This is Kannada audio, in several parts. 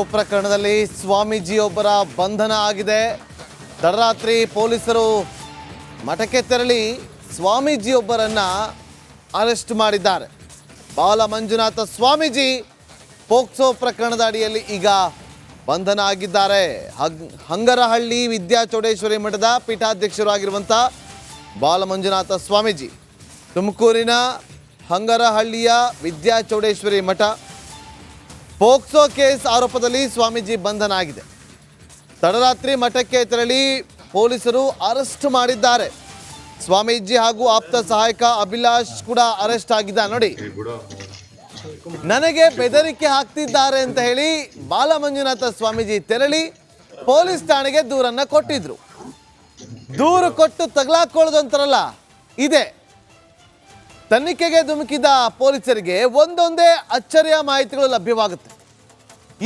ಪ್ರಕರಣದಲ್ಲಿ ಸ್ವಾಮೀಜಿಯೊಬ್ಬರ ಬಂಧನ ಆಗಿದೆ. ತಡರಾತ್ರಿ ಪೊಲೀಸರು ಮಠಕ್ಕೆ ತೆರಳಿ ಸ್ವಾಮೀಜಿಯೊಬ್ಬರನ್ನ ಅರೆಸ್ಟ್ ಮಾಡಿದ್ದಾರೆ. ಬಾಲ ಮಂಜುನಾಥ ಸ್ವಾಮೀಜಿ ಪೋಕ್ಸೋ ಪ್ರಕರಣದ ಅಡಿಯಲ್ಲಿ ಈಗ ಬಂಧನ ಆಗಿದ್ದಾರೆ. ಹಂಗರಹಳ್ಳಿ ವಿದ್ಯಾಚೌಡೇಶ್ವರಿ ಮಠದ ಪೀಠಾಧ್ಯಕ್ಷರಾಗಿರುವಂಥ ಬಾಲ ಮಂಜುನಾಥ ಸ್ವಾಮೀಜಿ ತುಮಕೂರಿನ ಹಂಗರಹಳ್ಳಿಯ ವಿದ್ಯಾಚೌಡೇಶ್ವರಿ ಮಠ ಪೋಕ್ಸೋ ಕೇಸ್ ಆರೋಪದಲ್ಲಿ ಸ್ವಾಮೀಜಿ ಬಂಧನ ಆಗಿದೆ. ತಡರಾತ್ರಿ ಮಠಕ್ಕೆ ತೆರಳಿ ಪೊಲೀಸರು ಅರೆಸ್ಟ್ ಮಾಡಿದ್ದಾರೆ. ಸ್ವಾಮೀಜಿ ಹಾಗೂ ಆಪ್ತ ಸಹಾಯಕ ಅಭಿಲಾಷ್ ಕೂಡ ಅರೆಸ್ಟ್ ಆಗಿದ್ದಾರೆ. ನೋಡಿ, ನನಗೆ ಬೆದರಿಕೆ ಹಾಕ್ತಿದ್ದಾರೆ ಅಂತ ಹೇಳಿ ಬಾಲ ಮಂಜುನಾಥ ಸ್ವಾಮೀಜಿ ತೆರಳಿ ಪೊಲೀಸ್ ಠಾಣೆಗೆ ದೂರನ್ನ ಕೊಟ್ಟಿದ್ರು. ದೂರು ಕೊಟ್ಟು ತಗಲಾಕೊಳ್ಳೋದು ಅಂತಾರಲ್ಲ, ಇದೆ. ತನಿಖೆಗೆ ಧುಮುಕಿದ ಪೊಲೀಸರಿಗೆ ಒಂದೊಂದೇ ಅಚ್ಚರಿಯ ಮಾಹಿತಿಗಳು ಲಭ್ಯವಾಗುತ್ತೆ.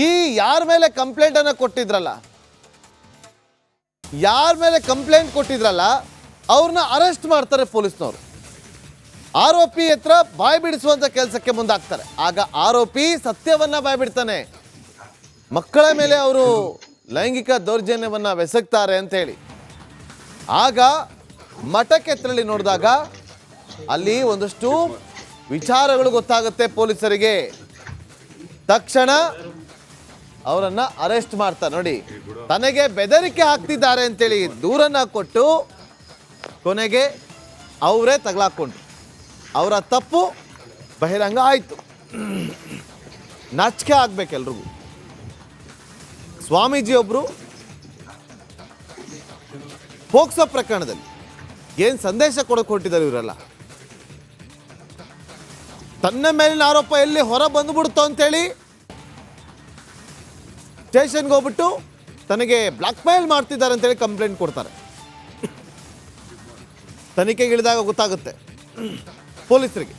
ಈ ಯಾರ ಮೇಲೆ ಕಂಪ್ಲೇಂಟ್ ಕೊಟ್ಟಿದ್ರಲ್ಲ ಅವ್ರನ್ನ ಅರೆಸ್ಟ್ ಮಾಡ್ತಾರೆ ಪೊಲೀಸ್ನವರು. ಆರೋಪಿ ಹತ್ರ ಬಾಯಿ ಬಿಡಿಸುವಂತ ಕೆಲಸಕ್ಕೆ ಮುಂದಾಗ್ತಾರೆ. ಆಗ ಆರೋಪಿ ಸತ್ಯವನ್ನ ಬಾಯಿ ಬಿಡ್ತಾನೆ. ಮಕ್ಕಳ ಮೇಲೆ ಅವರು ಲೈಂಗಿಕ ದೌರ್ಜನ್ಯವನ್ನ ಬೆಸಗ್ತಾರೆ ಅಂತ ಹೇಳಿ. ಆಗ ಮಠಕ್ಕೆ ತೆರಳಿ ನೋಡಿದಾಗ ಅಲ್ಲಿ ಒಂದಷ್ಟು ವಿಚಾರಗಳು ಗೊತ್ತಾಗುತ್ತೆ ಪೊಲೀಸರಿಗೆ. ತಕ್ಷಣ ಅವರನ್ನ ಅರೆಸ್ಟ್ ಮಾಡ್ತಾರೆ. ನೋಡಿ, ತನಗೆ ಬೆದರಿಕೆ ಹಾಕ್ತಿದ್ದಾರೆ ಅಂತೇಳಿ ದೂರನ್ನ ಕೊಟ್ಟು ಕೊನೆಗೆ ಅವರೇ ತಗಲಾಕೊಂಡ್ರು. ಅವರ ತಪ್ಪು ಬಹಿರಂಗ ಆಯಿತು. ನಾಚಿಕೆ ಆಗ್ಬೇಕೆಲ್ರಿಗೂ. ಸ್ವಾಮೀಜಿಯೊಬ್ಬರು ಪೋಕ್ಸೋ ಪ್ರಕರಣದಲ್ಲಿ ಏನು ಸಂದೇಶ ಕೊಟ್ಟಿದ್ದಾರೆ ಇವರೆಲ್ಲ. ತನ್ನ ಮೇಲಿನ ಆರೋಪ ಎಲ್ಲಿ ಹೊರ ಬಂದುಬಿಡ್ತು ಅಂತೇಳಿ ಸ್ಟೇಷನ್ಗೆ ಹೋಗ್ಬಿಟ್ಟು ತನಗೆ ಬ್ಲಾಕ್ ಮೇಲ್ ಮಾಡ್ತಿದ್ದಾರೆ ಅಂತೇಳಿ ಕಂಪ್ಲೇಂಟ್ ಕೊಡ್ತಾರೆ. ತನಿಖೆಗಿಳಿದಾಗ ಗೊತ್ತಾಗುತ್ತೆ ಪೊಲೀಸರಿಗೆ.